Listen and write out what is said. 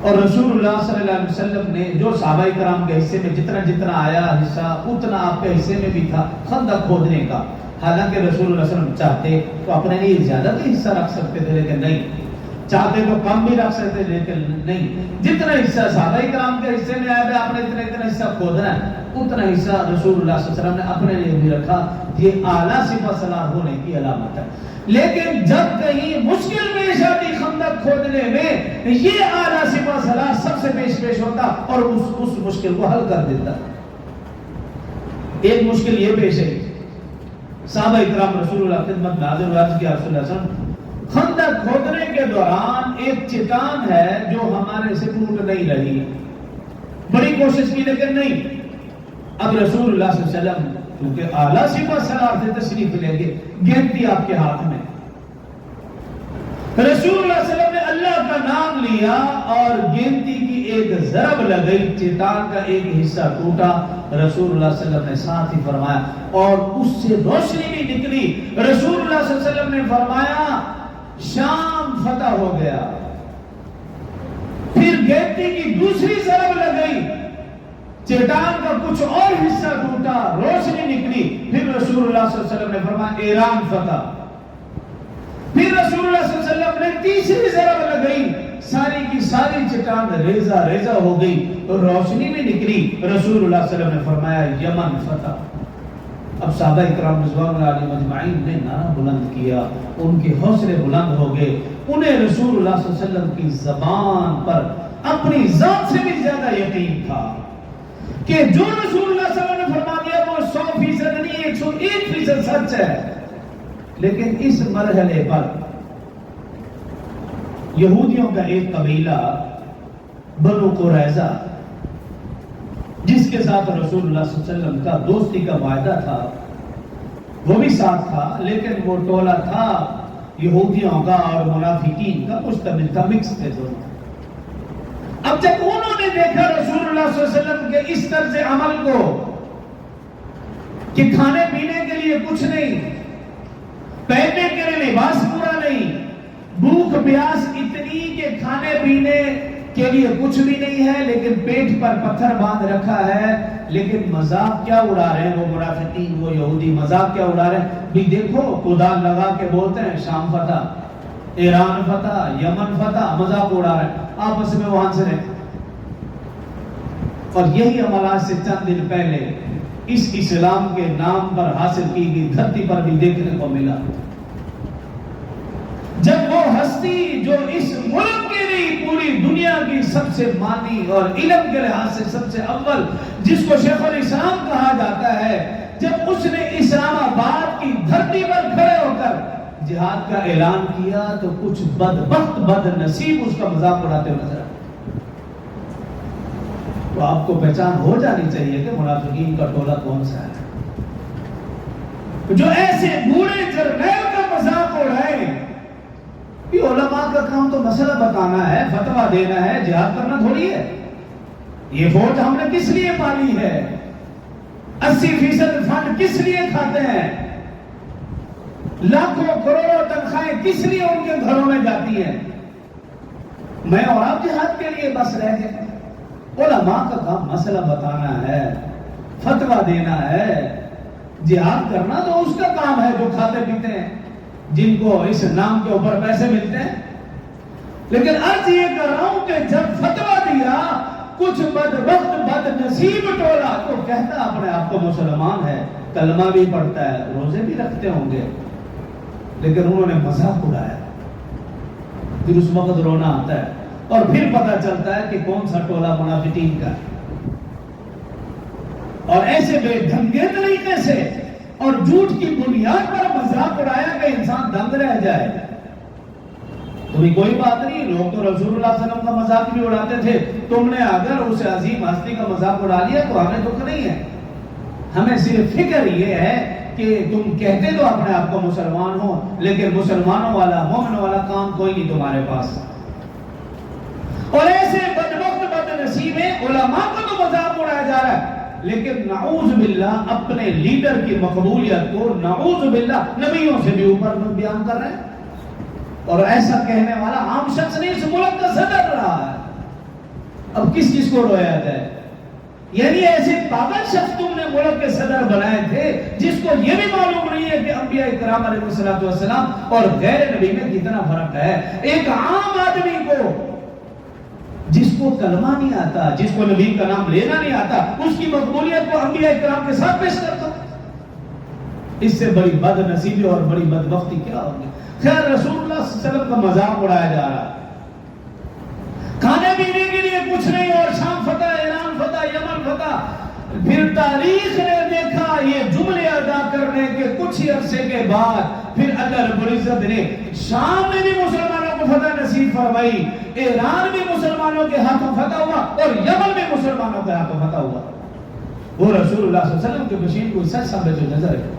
اور رسول اللہ صلی اللہ علیہ وسلم نے جو صحابہ کرام کے حصے میں جتنا جتنا آیا حصہ اتنا آپ کے حصے میں بھی تھا خندق کھودنے کا. حالانکہ رسول اللہ صلی اللہ علیہ وسلم چاہتے تو اپنے لیے زیادہ بھی حصہ رکھ سکتے تھے لیکن نہیں, چاہتے تو کم بھی رکھ سکتے لیکن نہیں. جتنا حصہ صحابہ کرام کے حصے میں آیا آپ نے اتنا حصہ کھودنا ہے, اتنا حصہ رسول اللہ صلی اللہ علیہ وسلم نے اپنے لیے بھی رکھا. یہ اعلیٰ صفت صلاح ہونے کی علامت ہے. لیکن جب کہیں مشکل پیش آتی خندق کھودنے میں یہ اعلیٰ صفت صلاح سب سے پیش ہوتا اور اس مشکل کو حل کر دیتا. ایک مشکل یہ پیش ہے, صحابہ اکرام رسول اللہ خدمت میں حاضر ہوئے, عرض کیا رسول اللہ صلی اللہ علیہ وسلم خندق کھودنے کے دوران ایک چٹان ہے جو ہمارے سے ٹوٹ نہیں رہی, بڑی کوشش کی لیکن نہیں. اب رسول اللہ صلی اللہ علیہ وسلم کیونکہ اعلیٰ صفت صلاح سے تشریف لیں گے, گنتی آپ کے ہاتھ میں. رسول اللہ صلی اللہ علیہ وسلم نے اللہ کا نام لیا اور گنتی کی ایک ضرب لگئی, چٹان کا ایک حصہ ٹوٹا. رسول اللہ صلی اللہ علیہ وسلم نے ساتھ ہی فرمایا اور اس سے روشنی بھی نکلی. رسول اللہ صلی اللہ علیہ وسلم نے فرمایا شام فتح ہو گیا. پھر گنتی کی دوسری ضرب لگئی, چٹان کا کچھ اور حصہ ٹوٹا, روشنی نکلی. پھر رسول اللہ صلی اللہ علیہ وسلم نے فرمایا ایران فتح. پھر رسول اللہ صلی اللہ علیہ وسلم نے تیسری ضرب لگئی, ساری کی ساری چٹان ریزہ ریزہ ہو گئی, روشنی بھی نکلی. رسول اللہ صلی اللہ علیہ وسلم نے فرمایا یمن فتح. اب صحابہ اکرام رضوان اللہ علیہم اجمعین نے نعرہ بلند کیا, ان کے حوصلے بلند ہو گئے. انہیں رسول اللہ صلی اللہ علیہ وسلم کی زبان پر اپنی ذات سے بھی زیادہ یقین تھا کہ جو رسول اللہ صلی اللہ علیہ وسلم نے فرما دیا وہ 100% نہیں 101% سچ ہے. لیکن اس مرحلے پر یہودیوں کا ایک قبیلہ بنو قریظہ جس کے ساتھ رسول اللہ صلی اللہ علیہ وسلم کا دوستی کا معاہدہ تھا وہ بھی ساتھ تھا, لیکن وہ ٹولہ تھا یہودیوں کا اور منافقین کا مشتمل تھا, مکس تھے دونوں. اب جب انہوں نے دیکھا رسول اللہ صلی اللہ علیہ وسلم کے اس طرز عمل کو کہ کھانے پینے کے لیے کچھ نہیں, پہننے کے لیے لباس پورا نہیں, بھوک پیاس اتنی کہ کھانے پینے کے لیے کچھ بھی نہیں ہے لیکن پیٹ پر پتھر باندھ رکھا ہے, لیکن مذاق کیا اڑا رہے ہیں وہ منافقین, وہ یہودی مذاق کیا اڑا رہے ہیں بھی دیکھو کدال لگا کے بولتے ہیں شام فتح, ایران فتح, یمن فتح, مذاق اڑا رہے ہیں آپس میں وہاں سے رہے. اور یہی عملات سے چند دن پہلے اس اسلام کے نام پر حاصل کی گئی دھرتی پر بھی دیکھنے کو ملا. جب وہ ہستی جو اس ملک کے لیے پوری دنیا کی سب سے مانی اور علم کے لحاظ سے سب سے اول, جس کو شیخ الاسلام کہا جاتا ہے, جب اس نے اسلام آباد کی دھرتی پر کھڑے ہو کر جہاد کا اعلان کیا تو کچھ بدبخت بد نصیب اس کا مذاق اڑاتے ہوئے نظر آئے. تو آپ کو پہچان ہو جانی چاہیے کہ منافقین کا ٹولہ کون سا ہے جو ایسے بوڑھے جرنیل کا مذاق اڑائے. یہ علماء کا کام تو مسئلہ بتانا ہے, فتویٰ دینا ہے, جہاد کرنا تھوڑی ہے. یہ فوج ہم نے کس لیے پالی ہے, 80% فنڈ کس لیے کھاتے ہیں, لاکھوں کروڑوں تنخواہیں کس لیے ان کے گھروں میں جاتی ہیں. میں اور آپ جہاد کے لیے بس رہ گئے. علماء کا کام مسئلہ بتانا ہے, فتویٰ دینا ہے. جہاد کرنا تو اس کا کام ہے جو کھاتے پیتے ہیں, جن کو اس نام کے اوپر پیسے ملتے ہیں. لیکن عرض یہ کر رہا ہوں کہ جب فتویٰ دیا کچھ بدبخت بد نصیب ٹولا تو کہتا اپنے آپ کو مسلمان ہے, کلمہ بھی پڑھتا ہے, روزے بھی رکھتے ہوں گے, لیکن انہوں نے مذاق اڑایا. پھر اس وقت رونا آتا ہے اور پھر پتہ چلتا ہے کہ کون سا ٹولہ منافقین کا ہے. اور ایسے بے ڈھنگے طریقے سے اور جھوٹ کی بنیاد پر مذاق اڑایا کہ انسان دنگ رہ جائے. تو بھی کوئی بات نہیں, لوگ تو رسول اللہ صلی اللہ علیہ وسلم کا مذاق بھی اڑاتے تھے, تم نے اگر اس عظیم ہستی کا مذاق اڑا لیا تو ہمیں دکھ نہیں ہے. ہمیں صرف فکر یہ ہے کہ تم کہتے تو اپنے آپ کو مسلمان ہو, لیکن مسلمانوں والا مومن والا کام کوئی نہیں تمہارے پاس. اور ایسے بدبخت بد نصیبیں علماء کو تو مذاق اڑایا جا رہا ہے, لیکن نعوذ باللہ اپنے لیڈر کی مقبولیت کو نعوذ باللہ نبیوں سے بھی اوپر بیان کر رہے ہیں. اور ایسا کہنے والا عام شخص نہیں, اس ملک کا صدر رہا ہے. کس چیز کو رویا جائے؟ یعنی ایسے پاگل شخص تم نے ملک کے صدر بنائے تھے جس کو یہ بھی معلوم نہیں ہے کہ انبیاء کرام علیہ السلام اور غیر نبی میں کتنا فرق ہے۔ ایک عام آدمی کو جس کو کلمہ نہیں آتا، جس کو نبی کا نام لینا نہیں آتا، اس کی مقبولیت کو انبیاء کرام کے ساتھ پیش کرتا۔ اس سے بڑی بد نصیبی اور بڑی بدبختی کیا ہوگی؟ خیر رسول اللہ صلی اللہ علیہ وسلم کا مذاق اڑایا جا رہا، کھانے پینے کے لیے کچھ نہیں، اور شام فتح، ایران فتح، یمن فتح۔ پھر تاریخ نے دیکھا یہ جملے ادا کرنے کے کچھ ہی عرصے کے بعد پھر اللہ رب العزت نے شام میں بھی مسلمانوں کو فتح نصیب فرمائی، ایران بھی مسلمانوں کے ہاتھوں فتح ہوا، اور یمن بھی مسلمانوں کے ہاتھوں فتح ہوا۔ وہ رسول اللہ صلی اللہ علیہ وسلم کے بشیر کو سچ ثابت ہو نظر ہے۔